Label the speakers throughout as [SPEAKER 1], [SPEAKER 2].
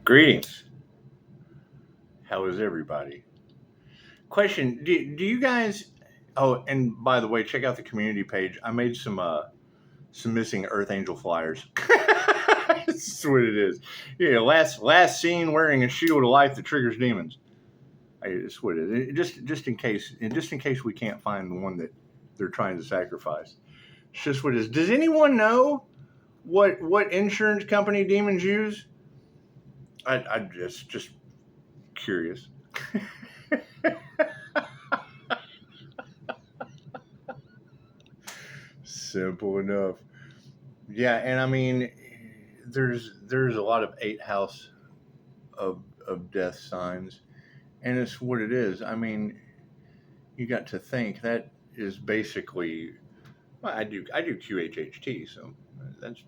[SPEAKER 1] Greetings. How is everybody? Question: Do you guys? Oh, and by the way, check out the community page. I made some missing Earth Angel flyers. That's what it is. Yeah, last seen wearing a shield of light that triggers demons. That's what it is. Just in case we can't find the one that they're trying to sacrifice. It's just what it is. Does anyone know what insurance company demons use? I just curious. Simple enough. Yeah, and I mean, there's a lot of eighth house of death signs, and it's what it is. I mean, you got to think that is basically. Well, I do QHHT, so that's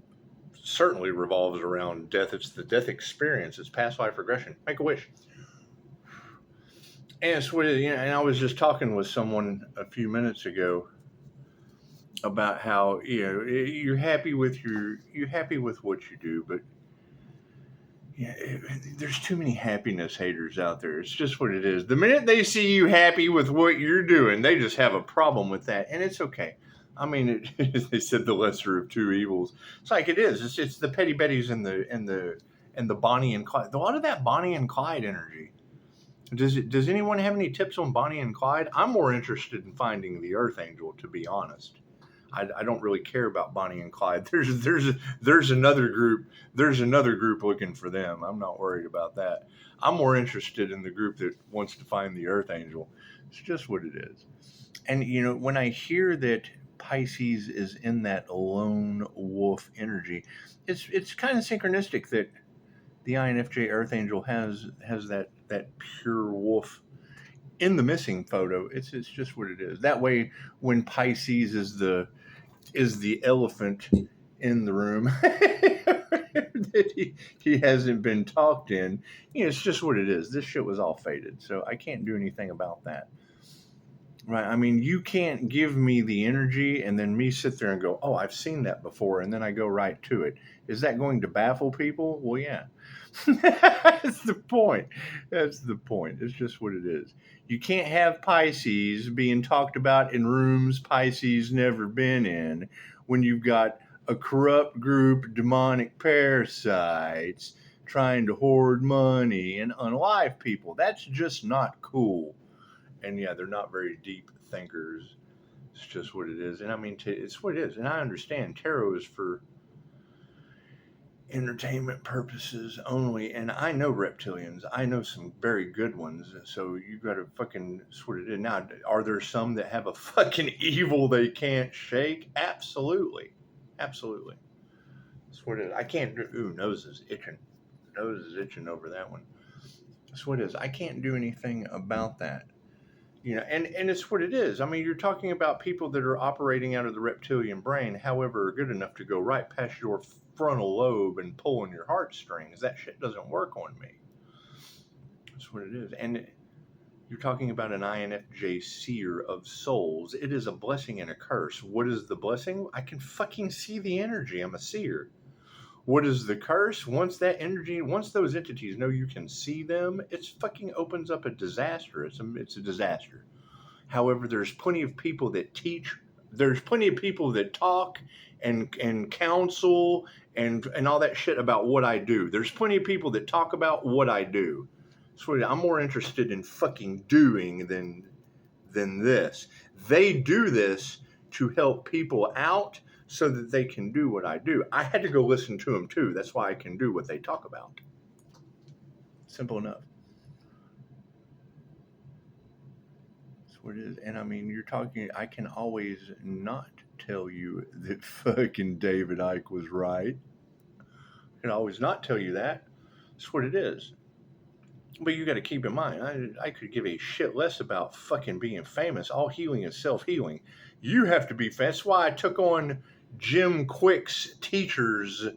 [SPEAKER 1] certainly revolves around death. It's the death experience. It's past life regression. Make a wish. And it's what it, you know, and I was just talking with someone a few minutes ago about how you're happy with what you do, but yeah, there's too many happiness haters out there. It's just what it is. The minute they see you happy with what you're doing, they just have a problem with that, and it's okay. I mean, they said the lesser of two evils. It's like it is. It's the petty betties and the Bonnie and Clyde. A lot of that Bonnie and Clyde energy. Does anyone have any tips on Bonnie and Clyde? I'm more interested in finding the Earth Angel, to be honest. I don't really care about Bonnie and Clyde. There's another group. There's another group looking for them. I'm not worried about that. I'm more interested in the group that wants to find the Earth Angel. It's just what it is. And when I hear that Pisces is in that lone wolf energy, it's kind of synchronistic that the INFJ Earth Angel has that pure wolf in the missing photo. It's just what it is. That way, when Pisces is the elephant in the room that he hasn't been talked in, it's just what it is. This shit was all fated, so I can't do anything about that. Right? I mean, you can't give me the energy and then me sit there and go, "Oh, I've seen that before," and then I go right to it. Is that going to baffle people? Well, yeah. That's the point. That's the point. It's just what it is. You can't have Pisces being talked about in rooms Pisces never been in when you've got a corrupt group of demonic parasites trying to hoard money and unalive people. That's just not cool. And yeah, they're not very deep thinkers. It's just what it is. And I mean, it's what it is. And I understand tarot is for entertainment purposes only. And I know reptilians. I know some very good ones. So you got to fucking sort it in. Now, are there some that have a fucking evil they can't shake? Absolutely. Absolutely. That's what it is. I can't do. Ooh, nose is itching. Nose is itching over that one. That's what it is. I can't do anything about that. And it's what it is. I mean, you're talking about people that are operating out of the reptilian brain, however, are good enough to go right past your frontal lobe and pull on your heartstrings. That shit doesn't work on me. That's what it is. And you're talking about an INFJ seer of souls. It is a blessing and a curse. What is the blessing? I can fucking see the energy. I'm a seer. What is the curse? Once those entities know you can see them, it fucking opens up a disaster. It's a disaster. However, there's plenty of people that teach. There's plenty of people that talk and counsel and all that shit about what I do. There's plenty of people that talk about what I do. So I'm more interested in fucking doing than this. They do this to help people out so that they can do what I do. I had to go listen to them too. That's why I can do what they talk about. Simple enough. That's what it is. And I mean, you're talking, I can always not tell you that fucking David Icke was right. I can always not tell you that. That's what it is. But you got to keep in mind, I could give a shit less about fucking being famous. All healing is self-healing. You have to be famous. That's why I took on Jim Quick's Teachers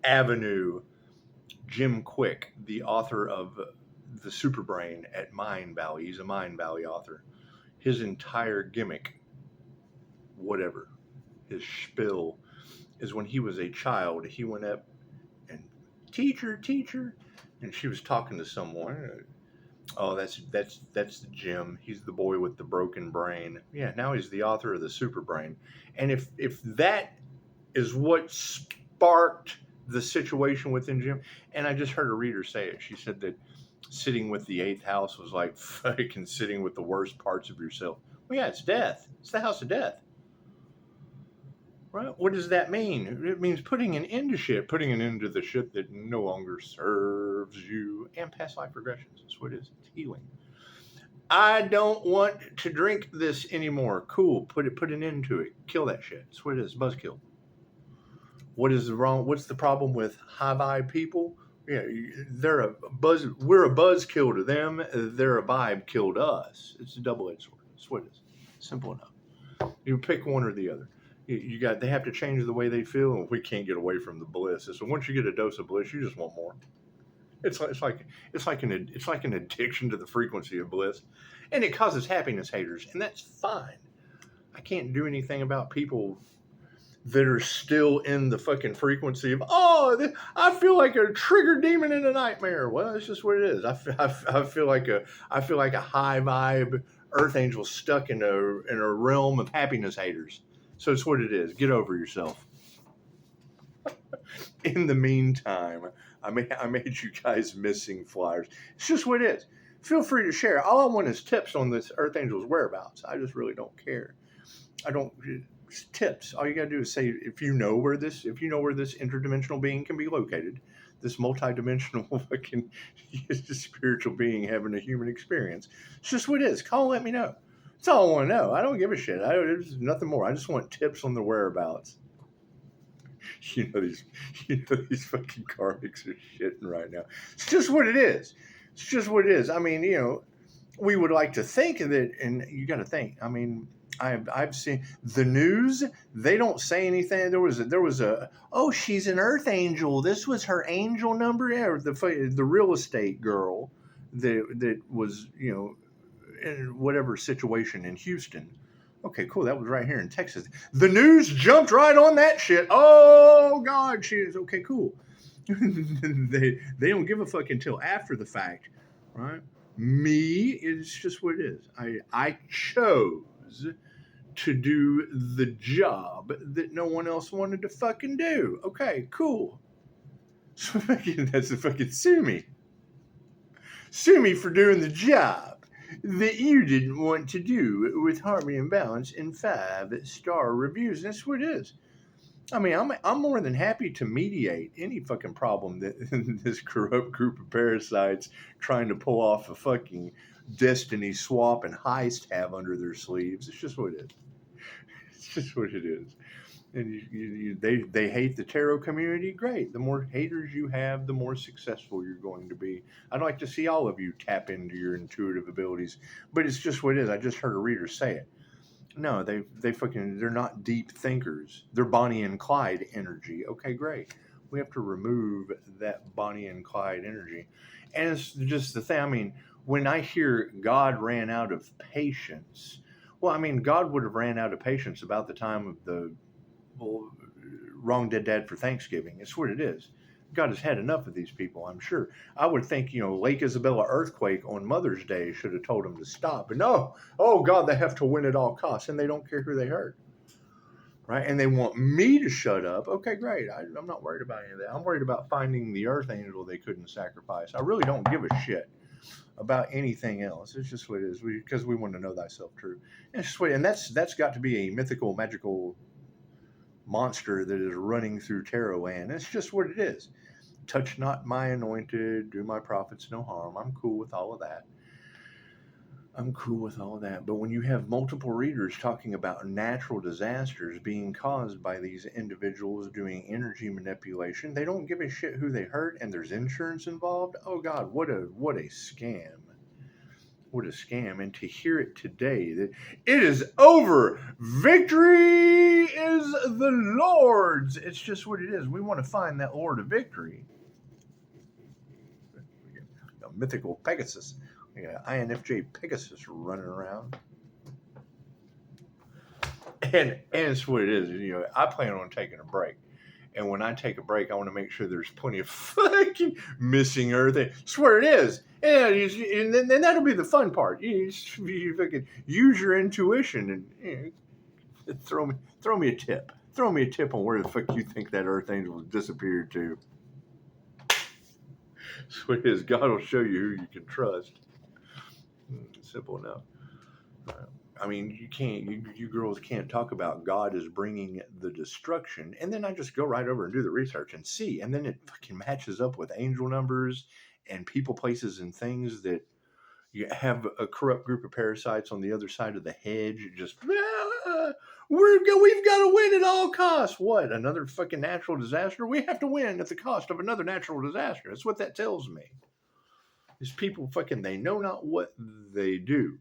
[SPEAKER 1] Avenue. Jim Quick, the author of The Superbrain at Mind Valley. He's a Mind Valley author. His entire gimmick, whatever, his spiel, is when he was a child, he went up and, teacher, and she was talking to someone. Oh, that's Jim. He's the boy with the broken brain. Yeah, now he's the author of the Super Brain. And if that is what sparked the situation within Jim, and I just heard a reader say it. She said that sitting with the eighth house was like fucking sitting with the worst parts of yourself. Well, yeah, it's death. It's the house of death. Right? What does that mean? It means putting an end to shit, putting an end to the shit that no longer serves you, and past life regressions. That's what it is. It's healing. I don't want to drink this anymore. Cool. Put an end to it. Kill that shit. That's what it is. Buzzkill. What is wrong? What's the problem with high vibe people? Yeah, they're a buzz. We're a buzzkill to them. They're a vibe kill to us. It's a double-edged sword. That's what it is. Simple enough. You pick one or the other. You got. They have to change the way they feel, and we can't get away from the bliss. So once you get a dose of bliss, you just want more. It's like an addiction to the frequency of bliss, and it causes happiness haters, and that's fine. I can't do anything about people that are still in the fucking frequency of I feel like a trigger demon in a nightmare. Well, it's just what it is. I feel like a high vibe earth angel stuck in a realm of happiness haters. So it's what it is. Get over yourself. In the meantime, I made you guys missing flyers. It's just what it is. Feel free to share. All I want is tips on this Earth Angel's whereabouts. I just really don't care. Tips. All you gotta do is say if you know where this interdimensional being can be located, this multidimensional fucking spiritual being having a human experience. It's just what it is. Call and let me know. That's all I want to know. I don't give a shit. There's nothing more. I just want tips on the whereabouts. You know these fucking karmics are shitting right now. It's just what it is. It's just what it is. I mean, we would like to think that, and you got to think. I mean, I've seen the news. They don't say anything. There was a she's an earth angel. This was her angel number. Yeah, the real estate girl that was in whatever situation in Houston. Okay, cool. That was right here in Texas. The news jumped right on that shit. Oh God, she is okay. Cool. they don't give a fuck until after the fact, right? Me is just what it is. I chose to do the job that no one else wanted to fucking do. Okay, cool. So that's the fucking sue me. Sue me for doing the job that you didn't want to do with Harmony and Balance in 5-star reviews. That's what it is. I mean, I'm more than happy to mediate any fucking problem that this corrupt group of parasites trying to pull off a fucking destiny swap and heist have under their sleeves. It's just what it is. It's just what it is. And they hate the tarot community. Great. The more haters you have, the more successful you're going to be. I'd like to see all of you tap into your intuitive abilities, but it's just what it is. I just heard a reader say it. No, they're not deep thinkers. They're Bonnie and Clyde energy. Okay, great. We have to remove that Bonnie and Clyde energy. And it's just the thing. I mean, when I hear God ran out of patience, well, I mean, God would have ran out of patience about the time of the wrong dead dad for Thanksgiving. It's what it is. God has had enough of these people, I'm sure. I would think, Lake Isabella earthquake on Mother's Day should have told them to stop. But no, oh God, they have to win at all costs, and they don't care who they hurt. Right? And they want me to shut up. Okay, great. I'm not worried about any of that. I'm worried about finding the earth angel they couldn't sacrifice. I really don't give a shit about anything else. It's just what it is. Because we want to know thyself true. And it's just what, and that's got to be a mythical, magical monster that is running through tarot land. It's just what it is. Touch not my anointed, do my prophets no harm. I'm cool with all of that. But when you have multiple readers talking about natural disasters being caused by these individuals doing energy manipulation, they don't give a shit who they hurt, and there's insurance involved. Oh God, what a scam. What a scam. And to hear it today, that it is over. Victory is the Lord's. It's just what it is. We want to find that Lord of Victory. A mythical Pegasus. We got INFJ Pegasus running around. And it's what it is. I plan on taking a break. And when I take a break, I want to make sure there's plenty of fucking missing Earth. Swear it is. Yeah, and then that'll be the fun part. You fucking use your intuition and throw me a tip. Throw me a tip on where the fuck you think that Earth Angel has disappeared to. Swear it is. God will show you who you can trust. Simple enough. I mean, you girls can't talk about God is bringing the destruction, and then I just go right over and do the research and see, and then it fucking matches up with angel numbers and people, places, and things that you have a corrupt group of parasites on the other side of the hedge. Just we've got to win at all costs. What? Another fucking natural disaster? We have to win at the cost of another natural disaster. That's what that tells me. These people fucking, they know not what they do.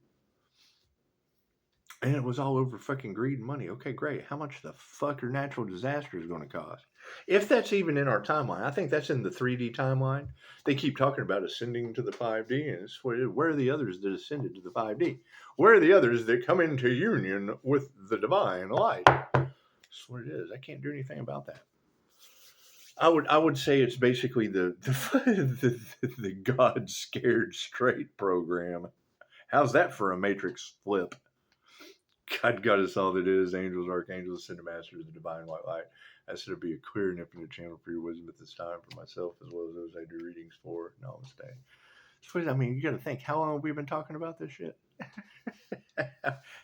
[SPEAKER 1] And it was all over fucking greed and money. Okay, great. How much the fuck are natural disasters going to cost? If that's even in our timeline. I think that's in the 3D timeline. They keep talking about ascending to the 5D. And it's where are the others that ascended to the 5D? Where are the others that come into union with the divine light? That's what it is. I can't do anything about that. I would say it's basically the God Scared Straight program. How's that for a Matrix flip? God got us all that is, angels, archangels, ascended masters, the divine white light. I said it'd be a clear and infinite channel for your wisdom at this time for myself as well as those I do readings for. Namaste. So, I mean, you got to think, how long have we been talking about this shit?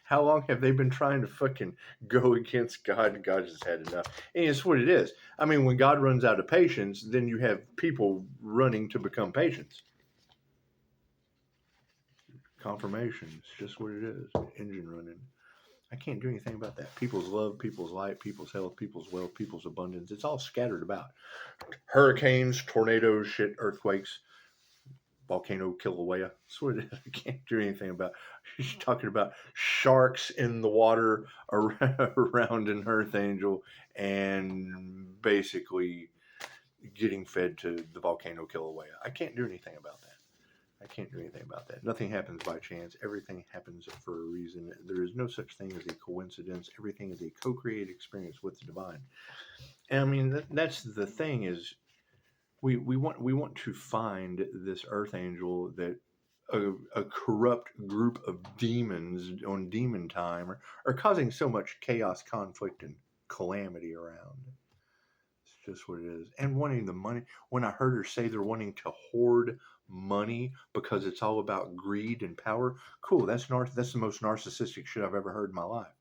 [SPEAKER 1] How long have they been trying to fucking go against God? And God just had enough. And it's what it is. I mean, when God runs out of patience, then you have people running to become patients. Confirmation. It's just what it is. Engine running. I can't do anything about that. People's love, people's light, people's health, people's wealth, people's abundance. It's all scattered about. Hurricanes, tornadoes, shit, earthquakes, volcano Kilauea. That's what it is. I can't do anything about. She's talking about sharks in the water around an Earth Angel and basically getting fed to the volcano Kilauea. I can't do anything about that. I can't do anything about that. Nothing happens by chance. Everything happens for a reason. There is no such thing as a coincidence. Everything is a co-created experience with the divine. And I mean, that's the thing is we want to find this Earth Angel that a corrupt group of demons on demon time are causing so much chaos, conflict, and calamity around. It's just what it is. And wanting the money. When I heard her say they're wanting to hoard money because it's all about greed and power, cool. That's the most narcissistic shit I've ever heard in my life.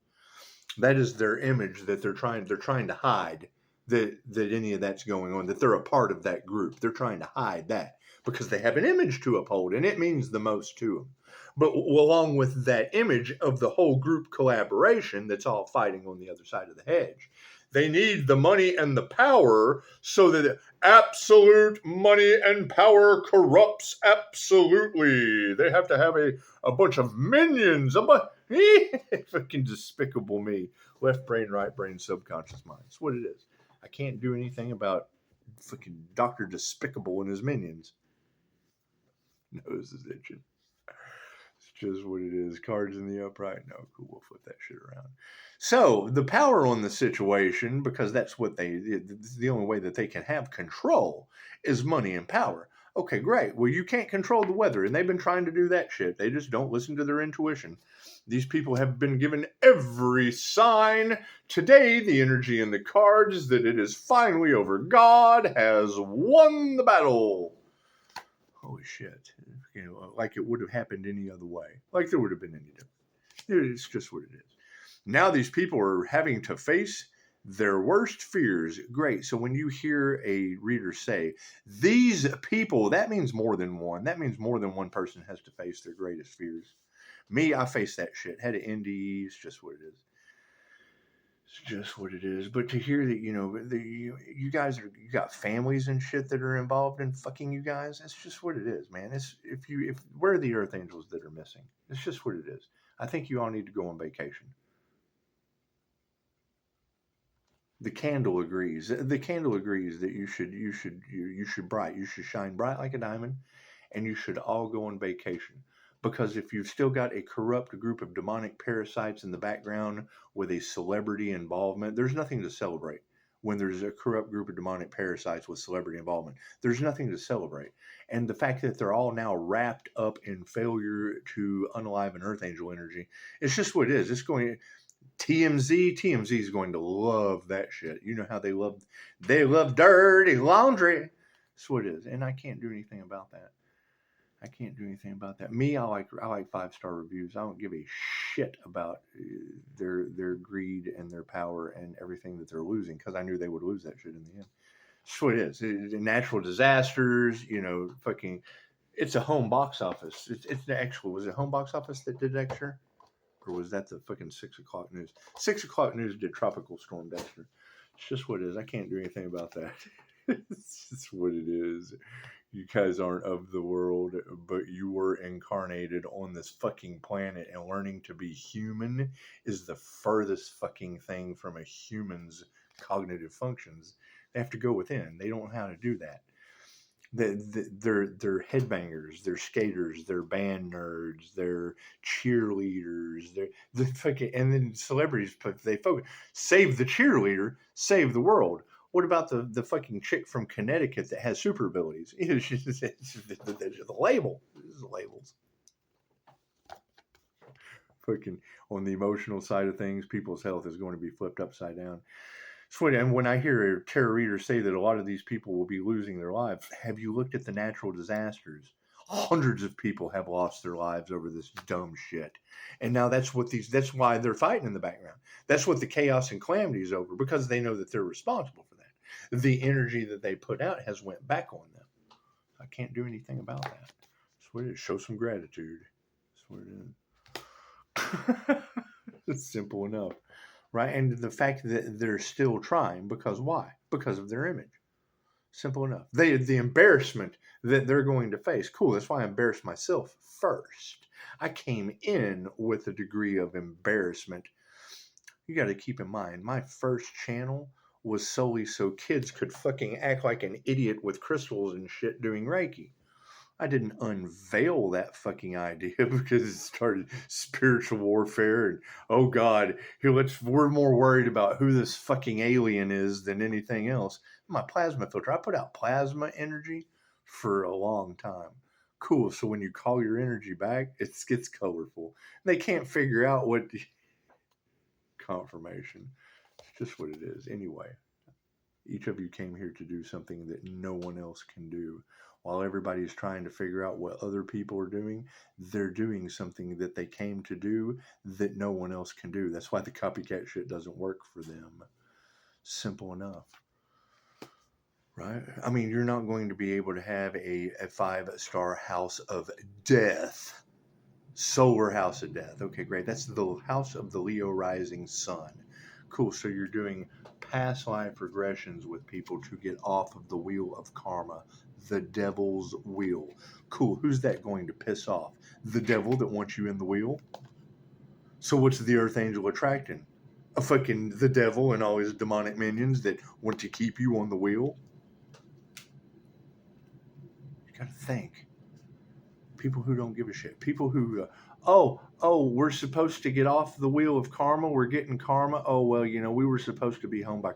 [SPEAKER 1] That is their image that they're trying to hide that any of that's going on, that they're a part of that group. They're trying to hide that because they have an image to uphold, and it means the most to them. But along with that image of the whole group collaboration that's all fighting on the other side of the hedge, they need the money and the power so that absolute money and power corrupts absolutely. They have to have a bunch of minions. Fucking despicable me. Left brain, right brain, subconscious mind. That's what it is. I can't do anything about fucking Dr. Despicable and his minions. Nose is itching. It's just what it is. Cards in the upright. No, cool. We'll flip that shit around. So the power on the situation, because that's what the only way that they can have control is money and power. Okay, great. Well, you can't control the weather, and they've been trying to do that shit. They just don't listen to their intuition. These people have been given every sign today, the energy in the cards, that it is finally over. God has won the battle. Holy shit. You know, like it would have happened any other way. Like there would have been any different. It's just what it is. Now these people are having to face their worst fears. Great. So when you hear a reader say, these people, that means more than one. That means more than one person has to face their greatest fears. Me, I face that shit. Had an NDE. It's just what it is. It's just what it is. But to hear that, you know, you guys you got families and shit that are involved in fucking you guys. It's just what it is, man. It's where are the Earth Angels that are missing? It's just what it is. I think you all need to go on vacation. The candle agrees. The candle agrees that you should shine bright like a diamond, and you should all go on vacation. Because if you've still got a corrupt group of demonic parasites in the background with a celebrity involvement, there's nothing to celebrate. when there's a corrupt group of demonic parasites with celebrity involvement. There's nothing to celebrate. And the fact that they're all now wrapped up in failure to unalive Earth Angel energy, it's just what it is. It's going TMZ is going to love that shit. You know how they love dirty laundry. That's what it is. And I can't do anything about that. Me, I like 5-star reviews. I don't give a shit about their greed and their power and everything that they're losing, because I knew they would lose that shit in the end. That's what it is. Natural disasters, fucking. It's a home box office. It's the actual. Was it home box office that did Dexter, or was that the fucking 6 o'clock news? 6 o'clock news did Tropical Storm Dexter. It's just what it is. I can't do anything about that. It's just what it is. You guys aren't of the world, but you were incarnated on this fucking planet, and learning to be human is the furthest fucking thing from a human's cognitive functions. They have to go within. They don't know how to do that. They're headbangers, they're skaters, they're band nerds, they're cheerleaders, they're fucking, and then celebrities, they focus, save the cheerleader, save the world. What about the fucking chick from Connecticut that has super abilities? It's the label. This is the labels. Fucking on the emotional side of things, people's health is going to be flipped upside down. And when I hear a tarot reader say that a lot of these people will be losing their lives, have you looked at the natural disasters? Hundreds of people have lost their lives over this dumb shit. And now that's why they're fighting in the background. That's what the chaos and calamity is over, because they know that they're responsible for that. The energy that they put out has went back on them. I can't do anything about that. That's what it is. Show some gratitude. That's what it is. It's simple enough. Right? And the fact that they're still trying, because why? Because of their image. Simple enough. The embarrassment that they're going to face. Cool, that's why I embarrassed myself first. I came in with a degree of embarrassment. You got to keep in mind, my first channel was solely so kids could fucking act like an idiot with crystals and shit doing Reiki. I didn't unveil that fucking idea because it started spiritual warfare and, oh God, we're more worried about who this fucking alien is than anything else. My plasma filter, I put out plasma energy for a long time. Cool, so when you call your energy back, it gets colorful. They can't figure out what confirmation. It's just what it is. Anyway, each of you came here to do something that no one else can do. While everybody's trying to figure out what other people are doing, they're doing something that they came to do that no one else can do. That's why the copycat shit doesn't work for them. Simple enough. Right? I mean, you're not going to be able to have a 5-star house of death. Solar house of death. Okay, great. That's the house of the Leo rising sun. Cool. So you're doing past life regressions with people to get off of the wheel of karma. The devil's wheel. Cool. Who's that going to piss off? The devil that wants you in the wheel? So what's the Earth Angel attracting? The devil and all his demonic minions that want to keep you on the wheel? You gotta think. People who don't give a shit. People who, we're supposed to get off the wheel of karma. We're getting karma. Oh, well, we were supposed to be home by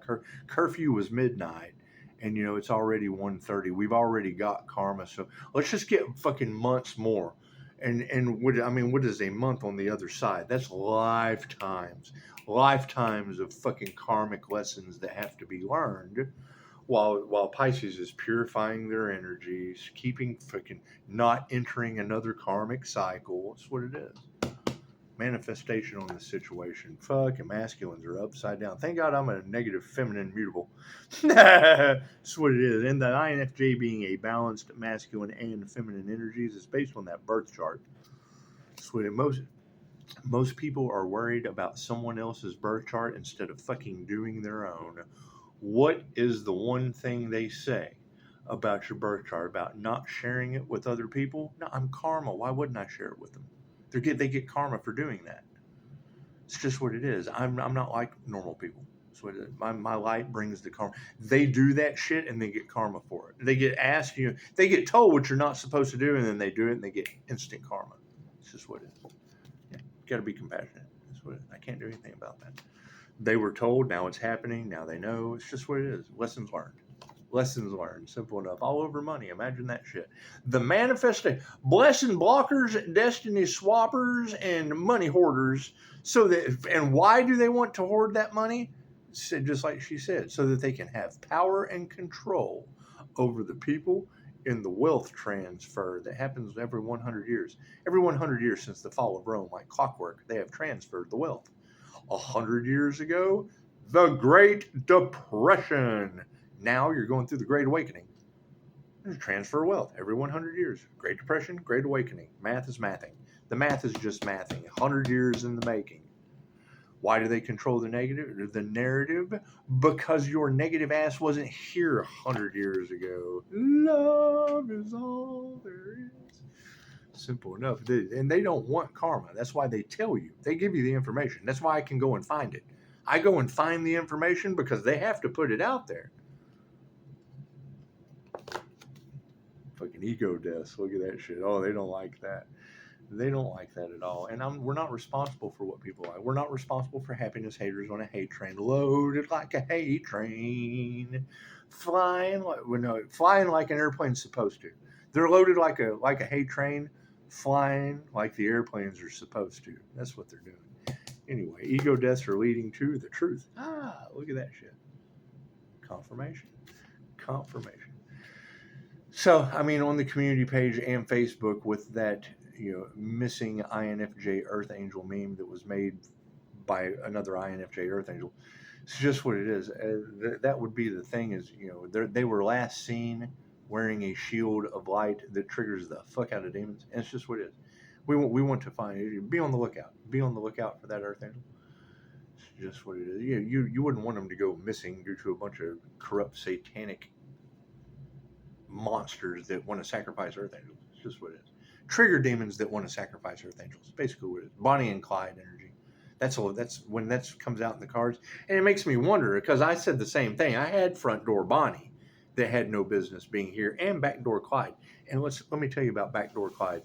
[SPEAKER 1] curfew was midnight. And, it's already 1:30. We've already got karma. So let's just get fucking months more. And what is a month on the other side? That's lifetimes of fucking karmic lessons that have to be learned. While Pisces is purifying their energies, keeping fucking not entering another karmic cycle. That's what it is. Manifestation on the situation. Fucking masculines are upside down. Thank God I'm a negative feminine mutable. That's what it is. And the INFJ being a balanced masculine and feminine energies is based on that birth chart. That's what it most people are worried about someone else's birth chart instead of fucking doing their own. What is the one thing they say about your birth chart about not sharing it with other people? No, I'm karma. Why wouldn't I share it with them? They get karma for doing that. It's just what it is. I'm not like normal people. That's what it is. My light brings the karma. They do that shit and they get karma for it. They get asked, they get told what you're not supposed to do, and then they do it and they get instant karma. It's just what it is. Yeah, you got to be compassionate. That's what it is. I can't do anything about that. They were told, now it's happening, now they know. It's just what it is. Lessons learned. Lessons learned. Simple enough. All over money. Imagine that shit. The manifesting, blessing blockers, destiny swappers, and money hoarders. So that, and why do they want to hoard that money? Just like she said, so that they can have power and control over the people in the wealth transfer that happens every 100 years. Every 100 years since the fall of Rome, like clockwork, they have transferred the wealth. 100 years ago, the Great Depression. Now you're going through the Great Awakening. There's transfer of wealth every 100 years. Great Depression, Great Awakening. Math is mathing. The math is just mathing. 100 years in the making. Why do they control the narrative? Because your negative ass wasn't here 100 years ago. Love is all there is. Simple enough. And they don't want karma. That's why they tell you. They give you the information. That's why I can go and find it. I go and find the information because they have to put it out there. Fucking ego deaths. Look at that shit. Oh, they don't like that. They don't like that at all. And we're not responsible for what people like. We're not responsible for happiness haters on a hate train. Loaded like a hate train. Flying like an airplane's supposed to. They're loaded like a hate train, flying like the airplanes are supposed to. That's what they're doing. Anyway, ego deaths are leading to the truth. Look at that shit. Confirmation. So, I mean, on the community page and Facebook with that, missing INFJ Earth Angel meme that was made by another INFJ Earth Angel. It's just what it is. That would be the thing is, they were last seen wearing a shield of light that triggers the fuck out of demons. And it's just what it is. We want to find it. Be on the lookout. Be on the lookout for that Earth Angel. It's just what it is. You wouldn't want them to go missing due to a bunch of corrupt satanic monsters that want to sacrifice Earth Angels. It's just what it is. Trigger demons that want to sacrifice Earth Angels. Basically what it is. Bonnie and Clyde energy. That's when that comes out in the cards. And it makes me wonder, because I said the same thing. I had front door Bonnie that had no business being here, and backdoor Clyde. And let me tell you about backdoor Clyde.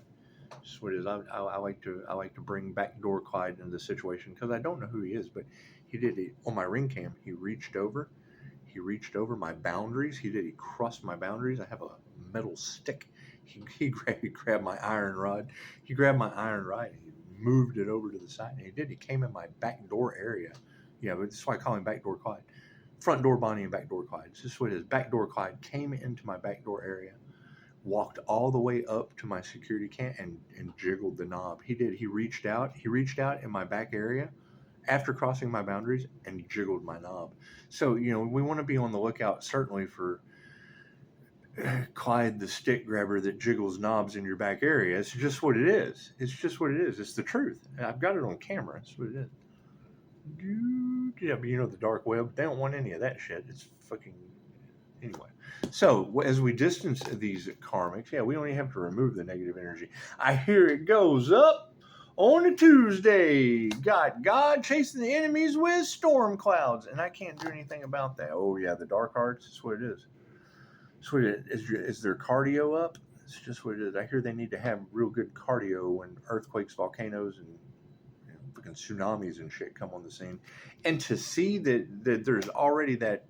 [SPEAKER 1] That's what it is. I like to bring backdoor Clyde into the situation because I don't know who he is, but he did it on my ring cam. He reached over my boundaries. He crossed my boundaries. I have a metal stick. He grabbed my iron rod. He grabbed my iron rod and he moved it over to the side. And he came in my back door area. Yeah, but that's why I call him backdoor Clyde. Front door Bonnie and backdoor Clyde. It's just what it is. Backdoor Clyde came into my backdoor area, walked all the way up to my security cam and jiggled the knob. He did. He reached out in my back area after crossing my boundaries and jiggled my knob. So, we want to be on the lookout certainly for Clyde the stick grabber that jiggles knobs in your back area. It's just what it is. It's just what it is. It's the truth. And I've got it on camera. That's what it is. Yeah, but the dark web, they don't want any of that shit. It's fucking... Anyway. So, as we distance these karmics, we only have to remove the negative energy. I hear it goes up on a Tuesday. God chasing the enemies with storm clouds. And I can't do anything about that. Oh, yeah, the dark arts, that's what it is. So is their cardio up? It's just what it is. I hear they need to have real good cardio when earthquakes, volcanoes, and fucking tsunamis and shit come on the scene. And to see that there's already the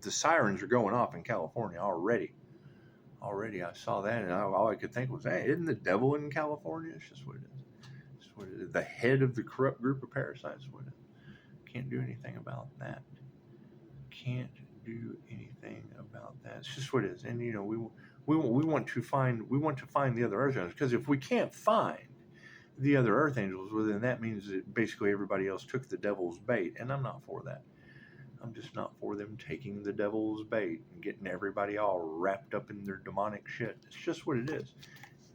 [SPEAKER 1] sirens are going off in California already. I saw that, and all I could think was, hey, isn't the devil in California? It's just what it is. It's what it is. The head of the corrupt group of parasites. What it is. Can't do anything about that. Can't do anything about that. It's just what it is. And we want to find the other Earth Angels, because if we can't find the other Earth Angels, well, then that means that basically everybody else took the devil's bait, and I'm not for that. I'm just not for them taking the devil's bait and getting everybody all wrapped up in their demonic shit. It's just what it is.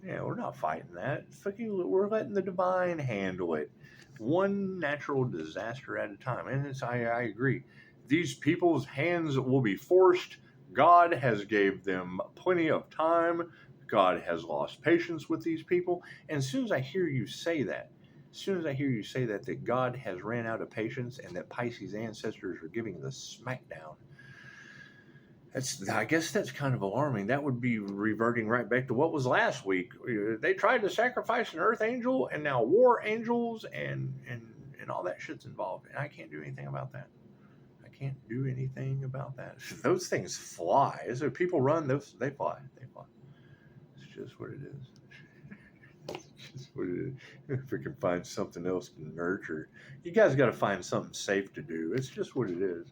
[SPEAKER 1] We're not fighting that. We're letting the divine handle it, one natural disaster at a time. And I agree. These people's hands will be forced. God has gave them plenty of time. God has lost patience with these people. And as soon as I hear you say that, that God has ran out of patience and that Pisces ancestors are giving the smackdown, I guess that's kind of alarming. That would be reverting right back to what was last week. They tried to sacrifice an Earth Angel, and now war angels and and all that shit's involved, and I can't do anything about that. I can't do anything about that. Those things fly. So people run, they fly. They fly. It's just what it is. It's just what it is. If we can find something else to nurture, you guys got to find something safe to do. It's just what it is.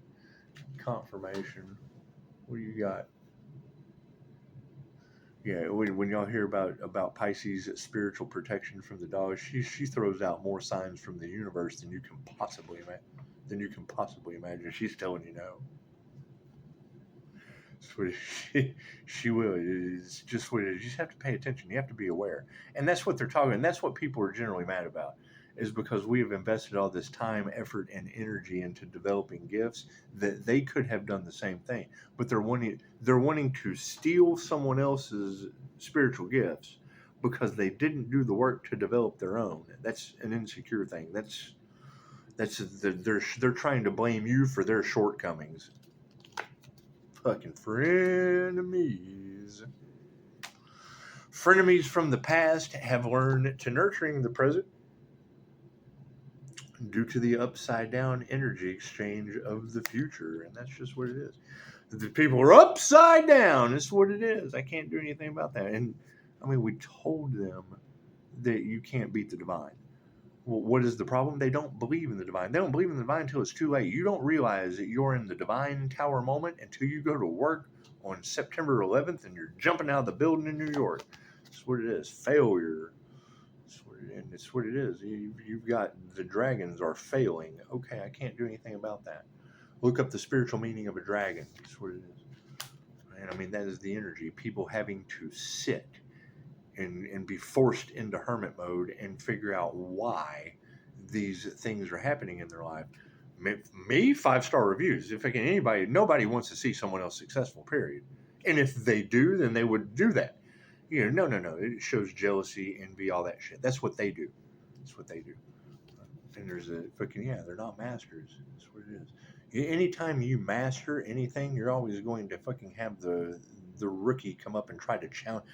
[SPEAKER 1] Confirmation. What do you got? Yeah, when y'all hear about Pisces' spiritual protection from the dog, she throws out more signs from the universe than you can possibly imagine. She's telling you no. It's what she will. It's just what it is. You just have to pay attention. You have to be aware, and that's what they're talking. And that's what people are generally mad about, is because we have invested all this time, effort, and energy into developing gifts that they could have done the same thing, but they're wanting to steal someone else's spiritual gifts because they didn't do the work to develop their own. That's an insecure thing. They're trying to blame you for their shortcomings. Fucking frenemies. Frenemies from the past have learned to nurturing the present due to the upside down energy exchange of the future. And that's just what it is. The people are upside down. It's what it is. I can't do anything about that. And I mean, we told them that you can't beat the divine. Well, what is the problem? They don't believe in the divine. They don't believe in the divine until it's too late. You don't realize that you're in the divine tower moment until you go to work on September 11th and you're jumping out of the building in New York. That's what it is. Failure. It's what it is. You've got the dragons are failing. Okay, I can't do anything about that. Look up the spiritual meaning of a dragon. That's what it is. And I mean, that is the energy. People having to sit and be forced into hermit mode and figure out why these things are happening in their life. Me, 5-star reviews. If nobody wants to see someone else successful, period. And if they do, then they would do that. No. It shows jealousy, envy, all that shit. That's what they do. That's what they do. And there's they're not masters. That's what it is. Anytime you master anything, you're always going to fucking have the rookie come up and try to challenge.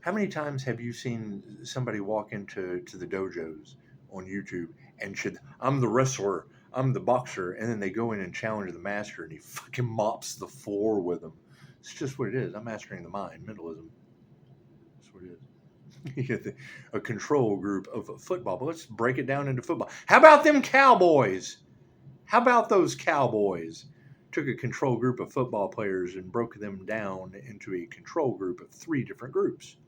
[SPEAKER 1] How many times have you seen somebody walk into the dojos on YouTube and I'm the wrestler, I'm the boxer, and then they go in and challenge the master and he fucking mops the floor with them? It's just what it is. I'm mastering the mind, mentalism. That's what it is. You get a control group of football, but let's break it down into football. How about them Cowboys? How about those Cowboys? Took a control group of football players and broke them down into a control group of 3 different groups.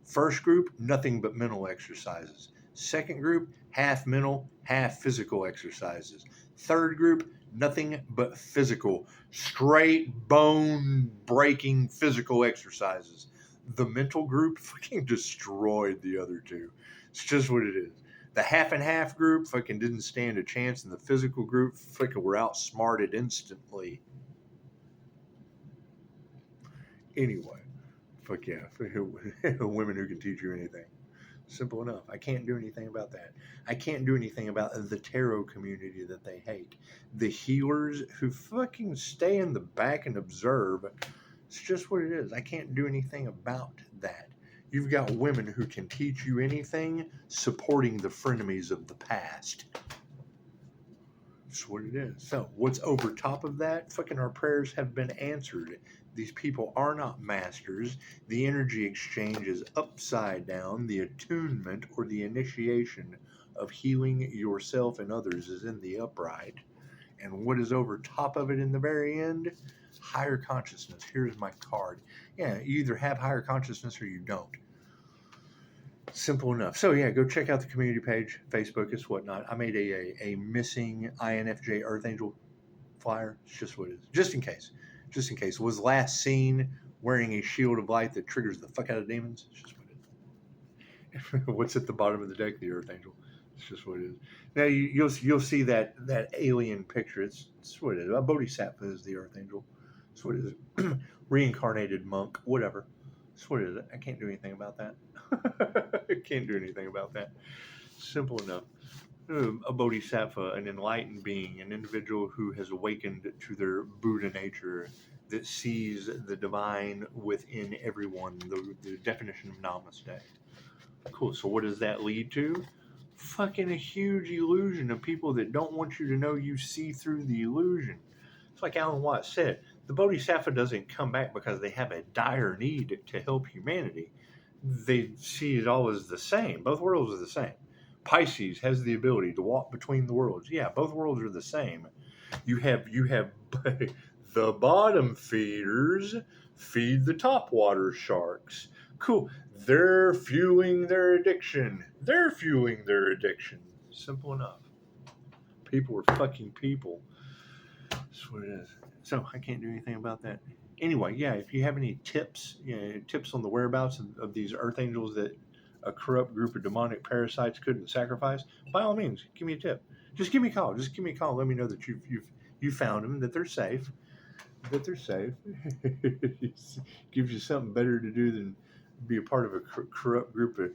[SPEAKER 1] First group, nothing but mental exercises. Second group, half mental, half physical exercises. Third group, nothing but physical, straight bone breaking physical exercises. The mental group fucking destroyed the other 2. It's just what it is. The half and half group fucking didn't stand a chance, and the physical group fucking were outsmarted instantly. Anyway. Fuck yeah. Women who can teach you anything. Simple enough. I can't do anything about that. I can't do anything about the tarot community that they hate. The healers who fucking stay in the back and observe. It's just what it is. I can't do anything about that. You've got women who can teach you anything supporting the frenemies of the past. That's what it is. So what's over top of that? Fucking our prayers have been answered. These people are not masters. The energy exchange is upside down. The attunement or the initiation of healing yourself and others is in the upright. And what is over top of it in the very end? Higher consciousness. Here's my card. Yeah, you either have higher consciousness or you don't. Simple enough. So yeah, go check out the community page, Facebook, it's whatnot. I made a missing INFJ Earth Angel flyer. It's just what it is. Just in case. Was last seen wearing a shield of light that triggers the fuck out of demons. It's just what it is. What's at the bottom of the deck? The Earth Angel. It's just what it is. Now you'll see that alien picture. It's what it is. A Bodhisattva is the Earth Angel. It's what it is. Reincarnated monk. Whatever. It's what it is. I can't do anything about that. I can't do anything about that. Simple enough. A bodhisattva, an enlightened being, an individual who has awakened to their Buddha nature that sees the divine within everyone, the definition of Namaste. Cool. So what does that lead to? fucking a huge illusion of people that don't want you to know you see through the illusion. It's like Alan Watts said, the Bodhisattva doesn't come back because they have a dire need to help humanity. They see it all as the same. Both worlds are the same. Pisces has the ability to walk between the worlds. Yeah, both worlds are the same. You have the bottom feeders feed the top water sharks. Cool. They're fueling their addiction. They're fueling their addiction. Simple enough. People are fucking people. That's what it is. So I can't do anything about that. Anyway, yeah, if you have any tips, tips on the whereabouts of these earth angels that a corrupt group of demonic parasites couldn't sacrifice, by all means, give me a tip. Just give me a call. Just give me a call. Let me know that you found them, that they're safe. That they're safe. Gives you something better to do than be a part of a corrupt group of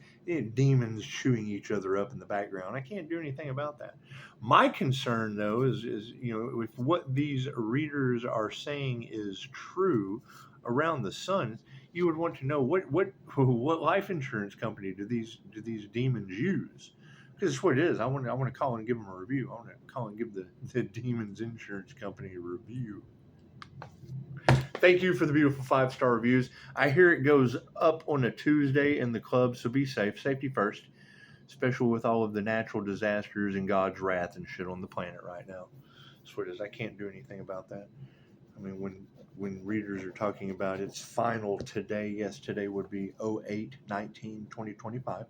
[SPEAKER 1] demons chewing each other up in the background. I can't do anything about that. My concern, though, is if what these readers are saying is true around the sun, you would want to know what life insurance company do these demons use? Because it's what it is. I want to call and give them a review. I want to call and give the demons insurance company a review. Thank you for the beautiful 5-star reviews. I hear it goes up on a Tuesday in the club, so be safe. Safety first. Especially with all of the natural disasters and God's wrath and shit on the planet right now. That's what it is. I can't do anything about that. I mean, when readers are talking about it's final today, yes, today would be 08/19/2025.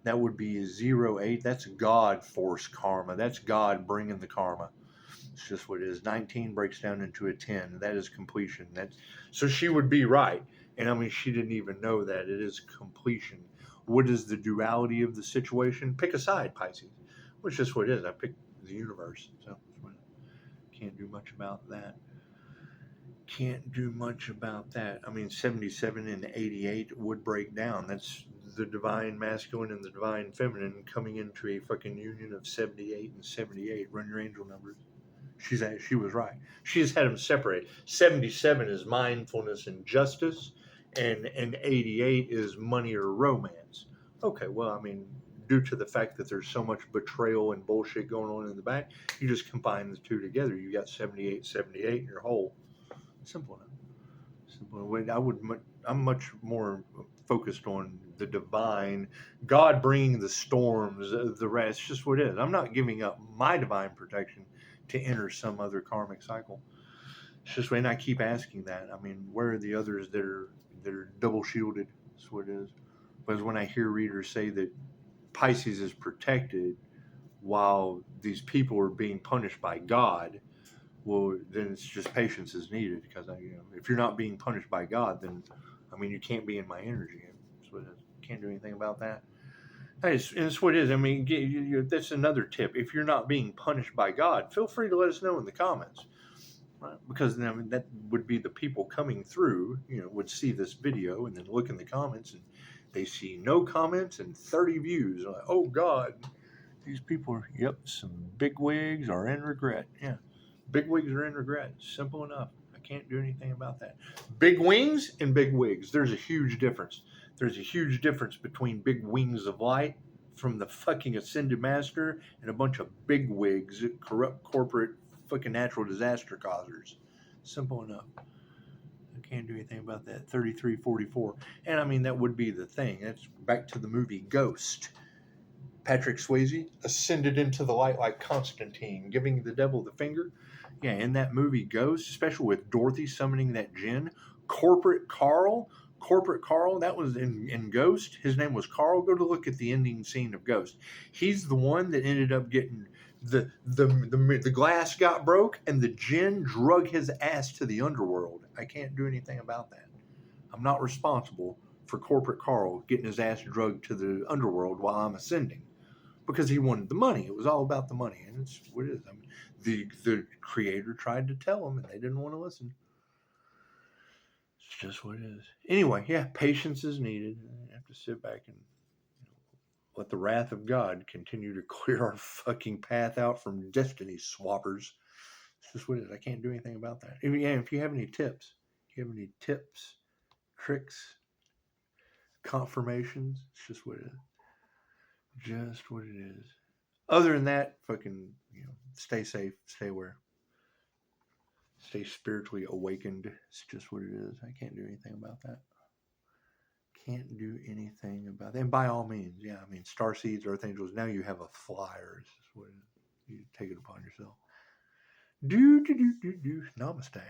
[SPEAKER 1] That would be 08. That's God force karma. That's God bringing the karma. It's just what it is. 19 breaks down into a 10. That is completion. So she would be right. And I mean, she didn't even know that. It is completion. What is the duality of the situation? Pick a side, Pisces. Which is just what it is. I picked the universe. So can't do much about that. Can't do much about that. I mean, 77 and 88 would break down. That's the divine masculine and the divine feminine coming into a fucking union of 78 and 78. Run your angel numbers. She was right. She has had them separate. 77 is mindfulness and justice, and 88 is money or romance. Okay, well, I mean, due to the fact that there's so much betrayal and bullshit going on in the back, you just combine the two together. You got 78, 78 in your whole. Simple enough. Simple enough. I'm much more focused on the divine, God bringing the storms, the rest. It's just what it is. I'm not giving up my divine protection to enter some other karmic cycle. It's just when I keep asking that. I mean, where are the others that are double shielded? That's what it is. Because when I hear readers say that Pisces is protected while these people are being punished by God, well, then it's just patience is needed. Because if you're not being punished by God, then I mean, you can't be in my energy. That's what it is. Can't do anything about that. It's what it is. I mean, that's another tip. If you're not being punished by God, feel free to let us know in the comments. Right? Because that would be the people coming through, would see this video and then look in the comments and they see no comments and 30 views. Like, oh, God, these people are, some bigwigs are in regret. Yeah, bigwigs are in regret. Simple enough. I can't do anything about that. Big wings and big wigs. There's a huge difference. There's a huge difference between big wings of light from the fucking ascended master and a bunch of big wigs, corrupt corporate fucking natural disaster causers. Simple enough. I can't do anything about that. 3344. And I mean, that would be the thing. That's back to the movie Ghost. Patrick Swayze ascended into the light like Constantine, giving the devil the finger. Yeah, in that movie Ghost, especially with Dorothy summoning that djinn, Corporate Carl, that was in Ghost. His name was Carl. Go to look at the ending scene of Ghost. He's the one that ended up getting the glass got broke and the djinn drug his ass to the underworld. I can't do anything about that. I'm not responsible for Corporate Carl getting his ass drugged to the underworld while I'm ascending. Because he wanted the money. It was all about the money. And it's what it is. I mean, the creator tried to tell them and they didn't want to listen. It's just what it is. Anyway, yeah, patience is needed. You have to sit back and let the wrath of God continue to clear our fucking path out from destiny swappers. It's just what it is. I can't do anything about that. If you have any tips, tricks, confirmations, it's just what it is. Just what it is. Other than that, fucking, stay safe, stay aware, stay spiritually awakened. It's just what it is. I can't do anything about that. Can't do anything about that. And by all means, yeah, I mean, starseeds, earth angels, now you have a flyer. It's just what it is. You take it upon yourself. Do. Namaste.